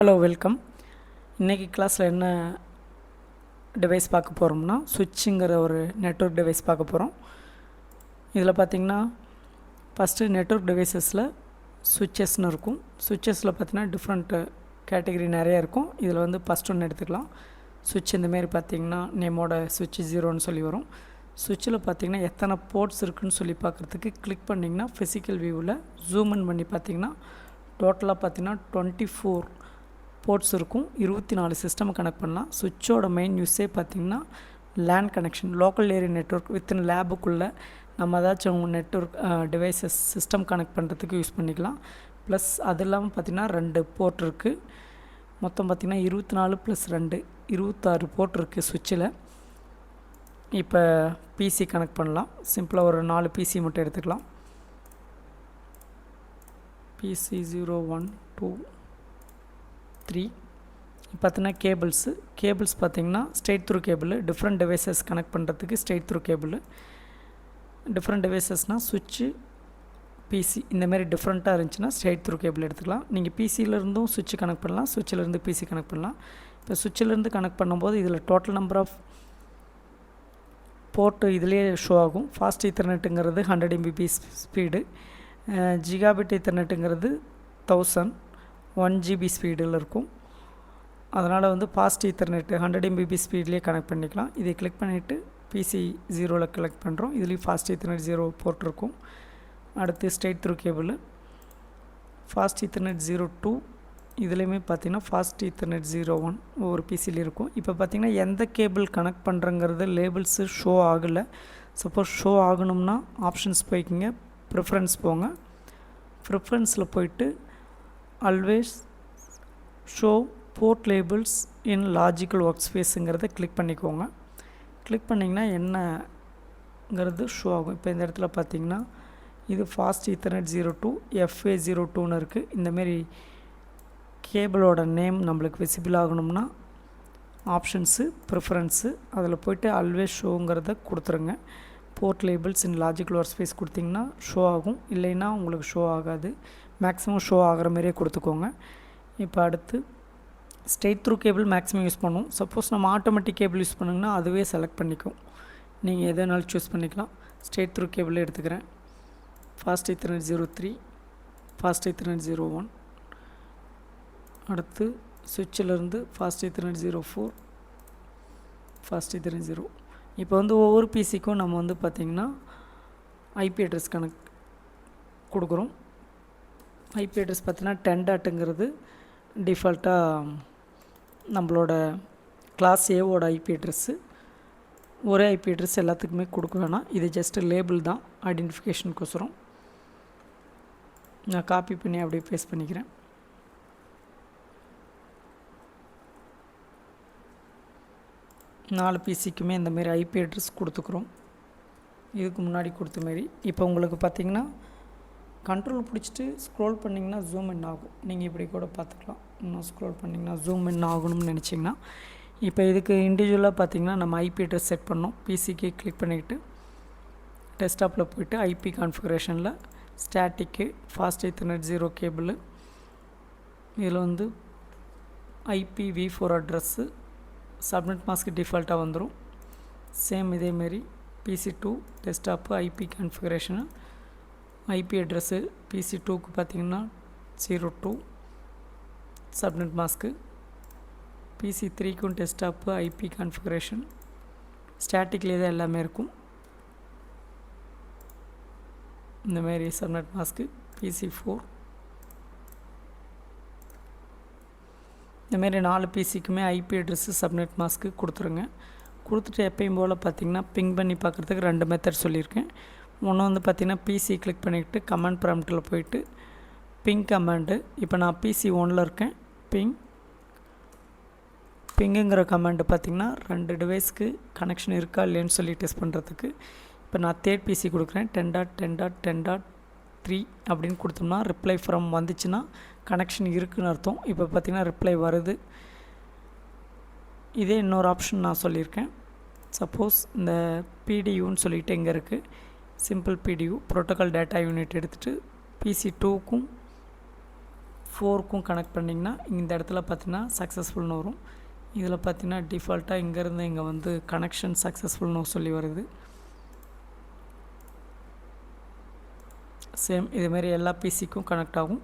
Hello welcome. இன்றைக்கி கிளாஸில் என்ன டிவைஸ் பார்க்க போகிறோம்னா சுவிட்சுங்கிற ஒரு நெட்வொர்க் டிவைஸ் பார்க்க போகிறோம். இதில் பார்த்திங்கன்னா ஃபஸ்ட்டு நெட்வொர்க் டிவைஸஸில் சுவிட்சஸ்னு இருக்கும். சுவிட்சஸில் பார்த்திங்கன்னா டிஃப்ரெண்ட் கேட்டகரி நிறையா இருக்கும். இதில் வந்து ஃபஸ்ட் ஒன்று எடுத்துக்கலாம். சுவிட்ச் இந்தமாரி பார்த்திங்கன்னா நேமோட சுவிட்ச் 0ன்னு சொல்லி வரும். சுவிட்சில் பார்த்திங்கன்னா எத்தனை போர்ட்ஸ் இருக்குதுன்னு சொல்லி பார்க்குறதுக்கு கிளிக் பண்ணிங்கன்னா ஃபிசிக்கல் வியூவில் ஜூம் இன் பண்ணி பார்த்திங்கன்னா டோட்டலாக பார்த்திங்கன்னா 24 போர்ட்ஸ் இருக்கும். 24 சிஸ்டம் கனெக்ட் பண்ணலாம். சுவிட்சோட மெயின் யூஸே பார்த்திங்கன்னா LAN connection, local area network within லேபுக்குள்ளே நம்ம ஏதாச்சும் நெட்வொர்க் டிவைசஸ் சிஸ்டம் கனெக்ட் பண்ணுறதுக்கு யூஸ் பண்ணிக்கலாம். ப்ளஸ் அது இல்லாமல் பார்த்திங்கன்னா 2 போர்ட் இருக்குது. மொத்தம் பார்த்திங்கன்னா 24 + 2 26 போர்ட் இருக்குது சுவிட்சில். இப்போ பிசி கனெக்ட் பண்ணலாம். சிம்பிளாக ஒரு 4 பிசி மட்டும் எடுத்துக்கலாம். பிசி 0 1 2 3. பார்த்தீங்கன்னா கேபிள்ஸ் பார்த்திங்கன்னா straight through cable, different devices connect பண்ணுறதுக்கு ஸ்ட்ரெயிட் த்ரூ கேபிள். டிஃப்ரெண்ட் டிவைசஸ்னால் சுவிட்சு, பிசி இந்தமாரி டிஃப்ரெண்ட்டாக இருந்துச்சுன்னா ஸ்ட்ரெயிட் த்ரூ கேபிள் எடுத்துக்கலாம். நீங்கள் பிசியிலேருந்தும் சுவிட்சு கனெக்ட் பண்ணலாம், சுவிட்சிலேருந்து பிசி கனெக்ட் பண்ணலாம். இப்போ சுவிட்சிலேருந்து கனெக்ட் பண்ணும்போது இதில் டோட்டல் நம்பர் ஆஃப் போர்ட்டு இதிலே ஷோ ஆகும். ஃபாஸ்ட் ஈத்தர்நெட்டுங்கிறது 100 Mbps ஸ்பீடு, ஜிகாபிட் ஈத்தர்நெட்டுங்கிறது 1000 1 GB ஸ்பீடில் இருக்கும். அதனால் வந்து ஃபாஸ்ட் ஈத்தர்நெட்டு 100 Mbps ஸ்பீட்லேயே கனெக்ட் பண்ணிக்கலாம். இதை கிளிக் பண்ணிவிட்டு பிசி 0ல் கனெக்ட் பண்ணுறோம். இதுலேயும் ஃபாஸ்ட் ஈத்தர்நெட் 0 போர்ட் இருக்கும். அடுத்து straight through cable fast ethernet 02. இதுலேயுமே பார்த்திங்கன்னா ஃபாஸ்ட் ஈத்தர்நெட் 01 ஒவ்வொரு பிசியில் இருக்கும். இப்போ பார்த்திங்கன்னா எந்த கேபிள் கனெக்ட் பண்ணுறங்கிறது லேபிள்ஸு ஷோ ஆகலை. சப்போஸ் ஷோ ஆகணும்னா ஆப்ஷன்ஸ் போய்க்குங்க, ப்ரிஃபரன்ஸ் போங்க. ப்ரிஃபரன்ஸில் போயிட்டு ஆல்வேஸ் ஷோ போர்ட் லேபிள்ஸ் இன் லாஜிக்கல் ஒர்க் ஸ்பேஸுங்கிறத கிளிக் பண்ணிக்கோங்க. கிளிக் பண்ணிங்கன்னா என்னங்கிறது ஷோ ஆகும். இப்போ இந்த இடத்துல பார்த்திங்கன்னா இது ஃபாஸ்ட் ஈத்தர்நெட் 02 FA02ன்னு இருக்குது. இந்தமாரி கேபிளோட நேம் நம்மளுக்கு விசிபிள் ஆகணும்னா ஆப்ஷன்ஸு, ப்ரிஃபரன்ஸு அதில் போய்ட்டு ஆல்வேஸ் ஷோங்கிறத கொடுத்துருங்க. போர்ட் லேபிள்ஸ் இன் லாஜிக்கல் ஒர்க் ஸ்பேஸ் கொடுத்திங்கன்னா ஷோ ஆகும், இல்லைன்னா உங்களுக்கு ஷோ ஆகாது. மேக்ஸிமம் ஷோ ஆகிற மாதிரியே கொடுத்துக்கோங்க. இப்போ அடுத்து straight through cable maximum use பண்ணுவோம். சப்போஸ் நம்ம ஆட்டோமேட்டிக் கேபிள் யூஸ் பண்ணிங்கன்னா அதுவே செலக்ட் பண்ணிக்கும். நீங்கள் எதனாலும் சூஸ் பண்ணிக்கலாம். ஸ்ட்ரெயிட் த்ரூ கேபிள் எடுத்துக்கிறேன். Fast ethernet 03, fast ethernet 01. அடுத்து சுவிட்சிலேருந்து ஃபாஸ்ட் ஈத்தர்நெட் 04, ஃபாஸ்ட் ஈத்தர்நெட் 0. இப்போ வந்து ஒவ்வொரு பிசிக்கும் நம்ம வந்து பார்த்திங்கன்னா ஐபி அட்ரஸ் கனெக்ட் கொடுக்குறோம். ஐபி அட்ரஸ் பார்த்திங்கன்னா 10.ங்கிறது டிஃபால்ட்டாக நம்மளோட கிளாஸ் ஏவோட ஐபி அட்ரஸ்ஸு. ஒரே ஐபி அட்ரஸ் எல்லாத்துக்குமே கொடுக்க வேணாம். இது ஜஸ்ட்டு லேபிள் தான், ஐடென்டிஃபிகேஷனுக்கோசரம். நான் காப்பி பண்ணி அப்படியே பேஸ்ட் பண்ணிக்கிறேன். நாலு பிசிக்குமே இந்தமாரி ஐபி அட்ரஸ் கொடுத்துக்குறோம், இதுக்கு முன்னாடி கொடுத்த மாரி. இப்போ உங்களுக்கு பார்த்திங்கன்னா கண்ட்ரோல் பிடிச்சிட்டு ஸ்க்ரோல் பண்ணிங்கன்னா ஜூம் இன் ஆகும். நீங்கள் இப்படி கூட பார்த்துக்கலாம். இன்னும் ஸ்க்ரோல் பண்ணிங்கன்னா ஜூம் இன் ஆகணும்னு நினச்சிங்கன்னா. இப்போ இதுக்கு இண்டிவிஜுவலாக பார்த்திங்கன்னா நம்ம ஐபி அட்ரஸ் செட் பண்ணோம். பிசிக்கு கிளிக் பண்ணிக்கிட்டு டெஸ்க்டாப்பில் போய்ட்டு ஐபி கான்ஃபிகரேஷனில் ஸ்டாட்டிக்கு ஃபாஸ்ட் ஈத்தர்நெட் 0 கேபிள், இதில் வந்து IPv4 அட்ரஸ்ஸு சப்நெட் மாஸ்க்கு டிஃபால்ட்டாக வந்துடும். சேம் இதேமாரி PC2 desktop IP configuration, IP address PC2க்கு பார்த்திங்கன்னா 02 சப்நெட் மாஸ்க்கு, PC3க்கும் டெஸ்க்டாப்பு ஐபி கான்ஃபிகரேஷன் ஸ்டாட்டிக்லேயே தான் எல்லாமே இருக்கும். இந்தமாரி சப்நெட் மாஸ்க்கு PC4. இந்தமாரி 4 பிசிக்குமே ஐபி அட்ரஸ்ஸு சப்நெட் மாஸ்க்கு கொடுத்துருங்க. கொடுத்துட்டு எப்பயும் போல் பார்த்திங்கன்னா பிங் பண்ணி பார்க்குறதுக்கு 2 மெத்தட் சொல்லியிருக்கேன். ஒன்று வந்து பார்த்திங்கன்னா பிசி கிளிக் பண்ணிக்கிட்டு கமாண்ட் ப்ராம்ப்டில் போயிட்டு பிங் கமாண்டு. இப்போ நான் PC 1ல் இருக்கேன். பிங்குங்கிற கமாண்டு பார்த்திங்கன்னா 2 டிவைஸ்க்கு கனெக்ஷன் இருக்கா இல்லைன்னு சொல்லி டெஸ்ட் பண்ணுறதுக்கு. இப்போ நான் தேர்ட் பிசி கொடுக்குறேன். 10.10.10.3 அப்படின்னு கொடுத்தோம்னா ரிப்ளை ஃப்ரம் வந்துச்சுன்னா கனெக்ஷன் இருக்குதுன்னு அர்த்தம். இப்போ பார்த்திங்கன்னா ரிப்ளை வருது. இதே இன்னொரு ஆப்ஷன் நான் சொல்லியிருக்கேன். சப்போஸ் இந்த PDUன்னு சொல்லிட்டு எங்கே இருக்குது, simple PDU protocol data unit எடுத்துகிட்டு PC2க்கும் 4க்கும் கனெக்ட் பண்ணிங்கன்னா இந்த இடத்துல பார்த்தீங்கன்னா சக்ஸஸ்ஃபுல்னு வரும். இதில் பார்த்தீங்கன்னா டிஃபால்ட்டாக இங்கேருந்து இங்கே வந்து கனெக்ஷன் சக்ஸஸ்ஃபுல்னு சொல்லி வருது. சேம் இதுமாரி எல்லா பிசிக்கும் கனெக்ட் ஆகும்.